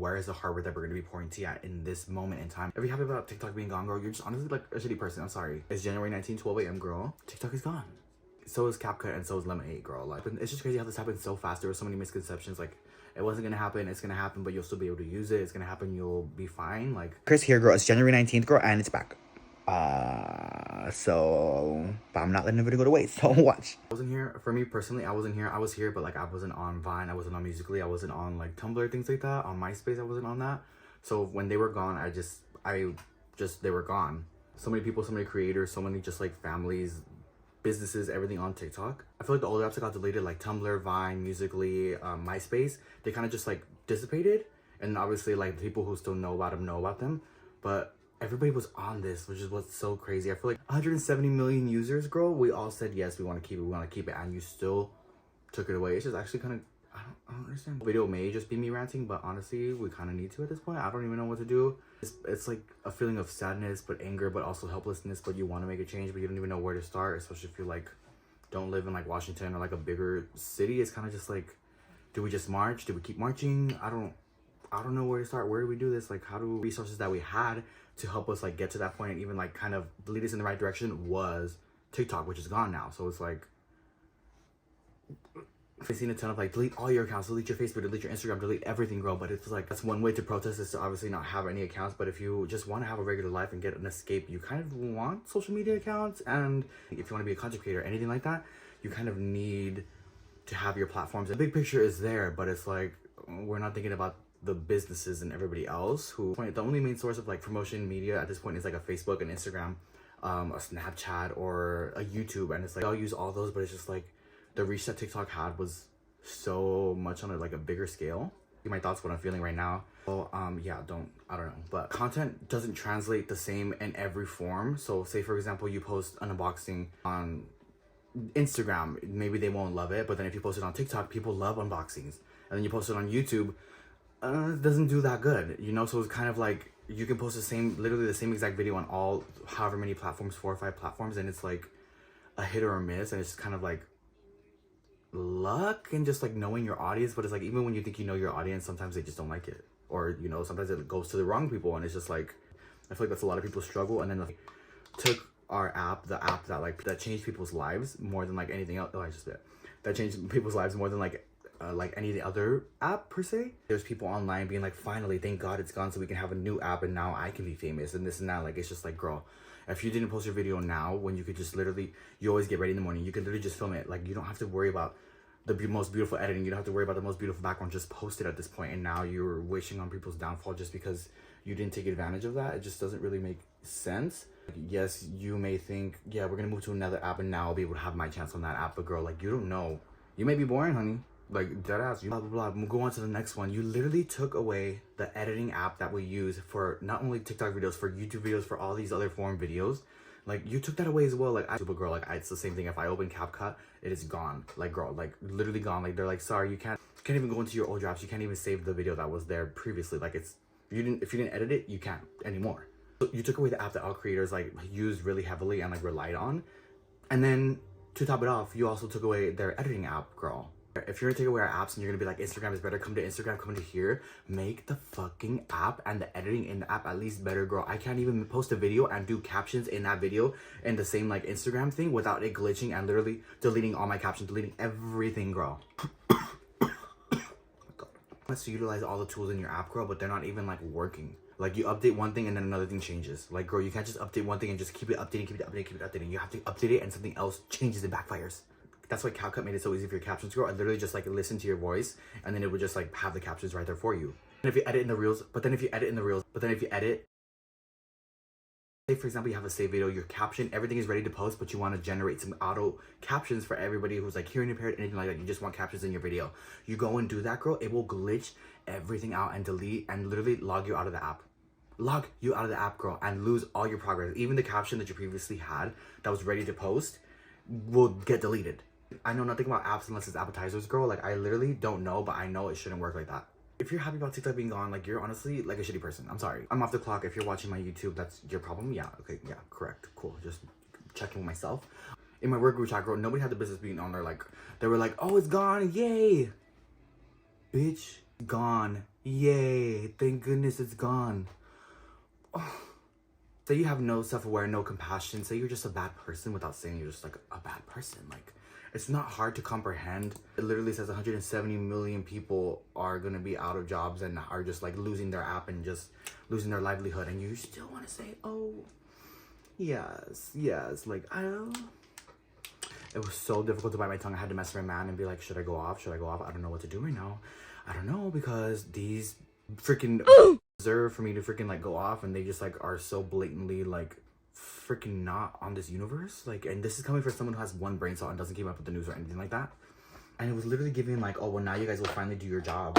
Where is the hard work that we're gonna be pouring tea at in this moment in time? If you're happy about TikTok being gone, girl, you're just honestly like a shitty person. I'm sorry. It's January 19, 12 a.m, girl. TikTok is gone. So is CapCut and so is Lemonade, girl. Like, it's just crazy how this happened so fast. There were so many misconceptions. Like, it wasn't gonna happen. It's gonna happen, but you'll still be able to use it. It's gonna happen. You'll be fine. Like, Chris here, girl. It's January 19th, girl, and it's back. But I'm not letting the video go to waste. So watch. I wasn't here for me personally. I wasn't here. I was here, but like I wasn't on Vine. I wasn't on Musical.ly. I wasn't on like Tumblr, things like that. On MySpace, I wasn't on that. So when they were gone, they were gone. So many people, so many creators, so many just like families, businesses, everything on TikTok. I feel like the older apps that got deleted, like Tumblr, Vine, Musical.ly, MySpace, they kind of just like dissipated. And obviously like the people who still know about them. But everybody was on this, which is what's so crazy. I feel like 170 million users, girl. We all said yes, we want to keep it, and you still took it away. It's just actually kind of, I don't understand. The video may just be me ranting, but honestly, we kind of need to at this point. I don't even know what to do. It's like a feeling of sadness, but anger, but also helplessness. But you want to make a change, but you don't even know where to start, especially if you like don't live in like Washington or like a bigger city. It's kind of just like, do we just march? Do we keep marching? I don't know where to start. Where do we do this? Like, how do resources that we had to help us like get to that point and even like kind of lead us in the right direction was TikTok, which is gone now. So it's like, I've seen a ton of like, delete all your accounts, delete your Facebook, delete your Instagram, delete everything, girl. But it's like, that's one way to protest, is to obviously not have any accounts. But if you just want to have a regular life and get an escape, you kind of want social media accounts. And if you want to be a content creator, anything like that, you kind of need to have your platforms. The big picture is there, but it's like, we're not thinking about the businesses and everybody else who, the only main source of like promotion media at this point is like a Facebook and Instagram, a Snapchat or a YouTube. And it's like, I'll use all those, but it's just like the reach that TikTok had was so much on a bigger scale. My thoughts, what I'm feeling right now. So yeah, I don't know, but content doesn't translate the same in every form. So say for example, you post an unboxing on Instagram, maybe they won't love it, but then if you post it on TikTok, people love unboxings. And then you post it on YouTube, it doesn't do that good, you know? So it's kind of like, you can post literally the same exact video on all, however many platforms, 4 or 5 platforms, and it's like a hit or a miss, and it's kind of like luck and just like knowing your audience. But it's like, even when you think you know your audience, sometimes they just don't like it, or you know, sometimes it goes to the wrong people, and it's just like, I feel like that's a lot of people's struggle. And then like, took our app, the app that changed people's lives more than like anything else. That changed people's lives more than like any other app per se. There's people online being like, finally, thank God it's gone, so we can have a new app and now I can be famous and this and that. Like, it's just like, girl, if you didn't post your video now, when you could just literally, you always get ready in the morning, you can literally just film it. Like, you don't have to worry about the most beautiful editing, you don't have to worry about the most beautiful background, just post it at this point. And now you're wishing on people's downfall just because you didn't take advantage of that. It just doesn't really make sense. Yes, you may think, yeah, we're gonna move to another app and now I'll be able to have my chance on that app, but girl, like, you don't know. You may be boring, honey. Like, dead ass, you blah blah blah. We'll go on to the next one. You literally took away the editing app that we use for not only TikTok videos, for YouTube videos, for all these other forum videos. Like, you took that away as well. Like, girl, like, it's the same thing. If I open CapCut, it is gone. Like, girl, like, literally gone. Like, they're like, sorry, you can't even go into your old drafts. You can't even save the video that was there previously. Like, if you didn't edit it, you can't anymore. So you took away the app that all creators like use really heavily and like relied on. And then to top it off, you also took away their editing app, girl. If you're gonna take away our apps and you're gonna be like, Instagram is better, come to Instagram, come to here, make the fucking app and the editing in the app at least better, girl. I can't even post a video and do captions in that video in the same like Instagram thing without it glitching and literally deleting all my captions, deleting everything, girl. Let's utilize all the tools in your app, girl, but they're not even like working. Like, you update one thing and then another thing changes. Like, girl, you can't just update one thing and just keep it updating, keep it updating. You have to update it and something else changes, it backfires. That's why CapCut made it so easy for your captions, girl. I literally just like listen to your voice and then it would just like have the captions right there for you. And if you edit in the reels, say for example, you have a saved video, your caption, everything is ready to post, but you want to generate some auto captions for everybody who's like hearing impaired, anything like that. You just want captions in your video. You go and do that, girl. It will glitch everything out and delete and literally log you out of the app. Log you out of the app, girl, and lose all your progress. Even the caption that you previously had that was ready to post will get deleted. I know nothing about apps unless it's appetizers, girl. Like, I literally don't know, but I know it shouldn't work like that. If you're happy about TikTok being gone, like, you're honestly like a shitty person. I'm sorry. I'm off the clock. If you're watching my YouTube, that's your problem. Yeah, okay, yeah, correct, cool. Just checking with myself. In my work group chat, girl, nobody had the business being on there. Like, they were like, oh, it's gone, yay. Bitch, gone. Yay, thank goodness it's gone. Oh. Say you have no self-awareness, no compassion. Say you're just a bad person without saying you're just like a bad person. Like, it's not hard to comprehend. It literally says 170 million people are gonna be out of jobs and are just like losing their app and just losing their livelihood. And you still want to say, oh, yes, yes. Like, I don't. It was so difficult to bite my tongue. I had to message my man and be like, should I go off? Should I go off? I don't know what to do right now. I don't know, because these freaking deserve for me to freaking like go off, and they just like are so blatantly like freaking not on this universe. Like, and this is coming from someone who has one brain cell and doesn't keep up with the news or anything like that. And it was literally giving like, oh, well, now you guys will finally do your job.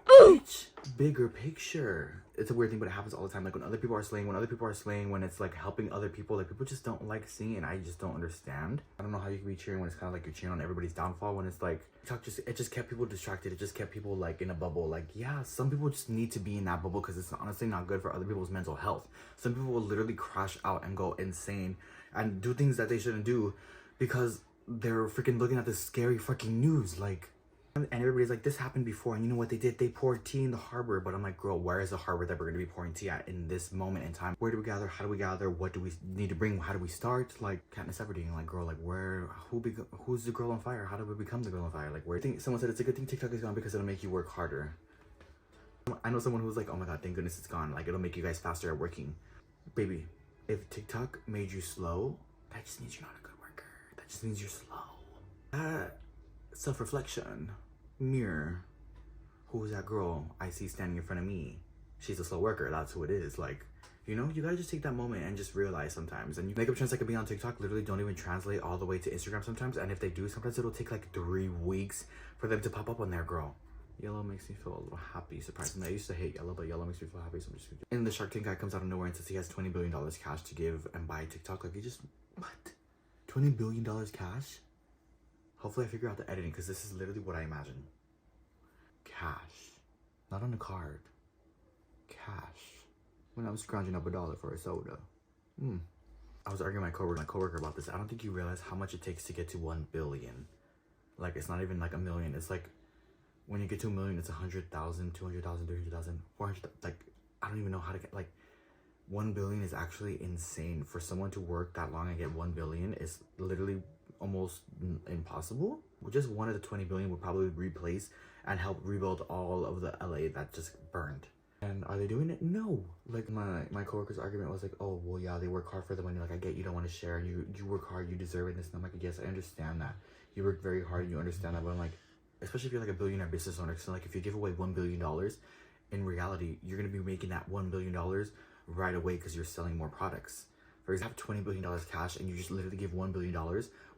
Bitch, bigger picture. It's a weird thing, but it happens all the time. Like when other people are slaying, when it's like helping other people, like people just don't like seeing it, and I just don't understand. I don't know how you can be cheering when it's kind of like you're cheering on everybody's downfall, when it's like it just kept people distracted. It just kept people like in a bubble. Like, yeah, some people just need to be in that bubble because it's honestly not good for other people's mental health. Some people will literally crash out and go insane and do things that they shouldn't do because they're freaking looking at this scary fucking news. Like, and everybody's like, this happened before, and you know what they did? They poured tea in the harbor. But I'm like, girl, where is the harbor that we're going to be pouring tea at in this moment in time? Where do we gather? How do we gather? What do we need to bring? How do we start? Like, Katniss Everdeen, like, girl, like, who's the girl on fire? How do we become the girl on fire? Like, where? I think someone said it's a good thing TikTok is gone because it'll make you work harder. I know someone who's like, oh my god, thank goodness it's gone. Like, it'll make you guys faster at working. Baby, if TikTok made you slow, that just means you're not a good worker. That just means you're slow. Self-reflection. Mirror. Who's that girl I see standing in front of me? She's a slow worker. That's who it is. Like, you know, you gotta just take that moment and just realize sometimes. And makeup trends that could be on TikTok literally don't even translate all the way to Instagram sometimes. And if they do, sometimes it'll take like 3 weeks for them to pop up on there, girl. Yellow makes me feel a little happy, surprisingly. I used to hate yellow, but yellow makes me feel happy, so I'm just gonna do it. And the Shark Tank guy comes out of nowhere and says he has $20 billion cash to give and buy TikTok. Like, you just, what? $20 billion cash? Hopefully I figure out the editing, because this is literally what I imagine. Cash. Not on a card. Cash. When I was scrounging up $1 for a soda. I was arguing with my coworker about this. I don't think you realize how much it takes to get to 1 billion. Like, it's not even like a million. It's like, when you get to a million, it's 100,000, 200,000, 300,000, 400,000. Like, I don't even know how to get, like, 1 billion is actually insane. For someone to work that long and get 1 billion is literally almost impossible. Just one of the 20 billion would probably replace and help rebuild all of the LA that just burned. And are they doing it? No. Like, my coworker's argument was like, oh, well, yeah, they work hard for the money. Like, I get you don't want to share. You work hard, you deserve it. And I'm like, yes, I understand that. You work very hard and you understand that. But I'm like, especially if you're like a billionaire business owner, so like if you give away $1 billion, in reality, you're going to be making that $1 billion right away because you're selling more products. For example, $20 billion cash and you just literally give $1 billion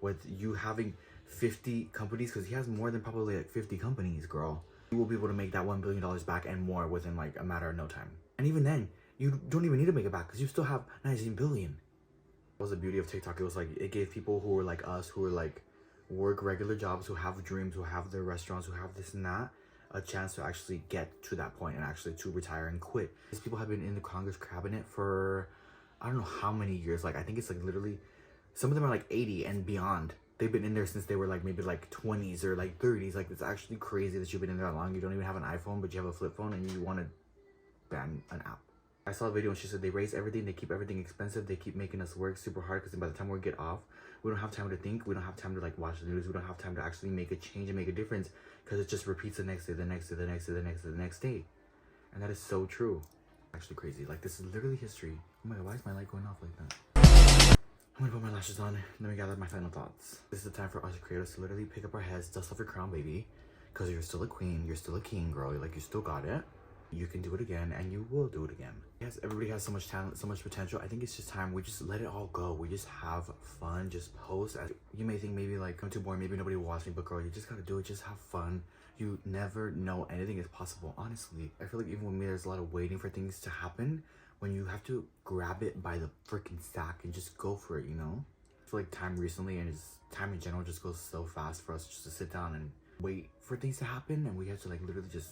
with you having 50 companies, because he has more than probably like 50 companies, girl. You will be able to make that $1 billion back and more within like a matter of no time. And even then, you don't even need to make it back because you still have 19 billion. That was the beauty of TikTok. It was like, it gave people who were like us, who were like work regular jobs, who have dreams, who have their restaurants, who have this and that, a chance to actually get to that point and actually to retire and quit. These people have been in the Congress cabinet for I don't know how many years. Like, I think it's like literally, some of them are like 80 and beyond. They've been in there since they were like maybe like 20s or like 30s. Like, it's actually crazy that you've been in there that long. You don't even have an iPhone, but you have a flip phone and you want to ban an app. I saw a video and she said they raise everything, they keep everything expensive, they keep making us work super hard because by the time we get off, we don't have time to think, we don't have time to like watch the news, we don't have time to actually make a change and make a difference because it just repeats the next day, the next day, the next day, the next day, the next day. And that is so true. Actually crazy. Like, this is literally history. Oh my god, why is my light going off like that? I'm gonna put my lashes on, let me gather my final thoughts. This is the time for us creators to literally pick up our heads, dust off your crown, baby. Because you're still a queen, you're still a king, girl. Like, you still got it. You can do it again, and you will do it again. Yes, everybody has so much talent, so much potential. I think it's just time we just let it all go. We just have fun, just post. You may think maybe like I'm too boring, maybe nobody will watch me, but girl, you just gotta do it. Just have fun. You never know, anything is possible. Honestly, I feel like even when there's a lot of waiting for things to happen, when you have to grab it by the freaking sack and just go for it, you know? I feel like time recently and just time in general just goes so fast for us just to sit down and wait for things to happen, and we have to like literally just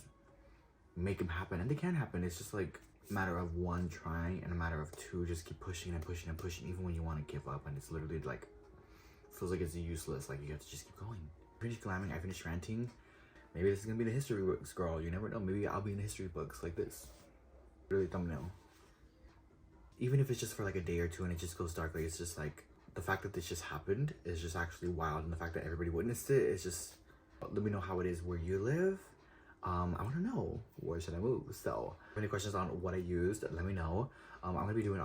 make them happen. And they can happen. It's just like a matter of one trying and a matter of two just keep pushing and pushing and pushing, even when you want to give up and it's literally like feels like it's useless. Like, you have to just keep going. I finished glamming, I finished ranting. Maybe this is gonna be the history books, girl. You never know. Maybe I'll be in the history books like this. Really thumbnail. Even if it's just for like a day or two and it just goes dark, like it's just like the fact that this just happened is just actually wild, and the fact that everybody witnessed it is just. Let me know how it is where you live. I want to know where should I move. So, if any questions on what I used, let me know. I'm gonna be doing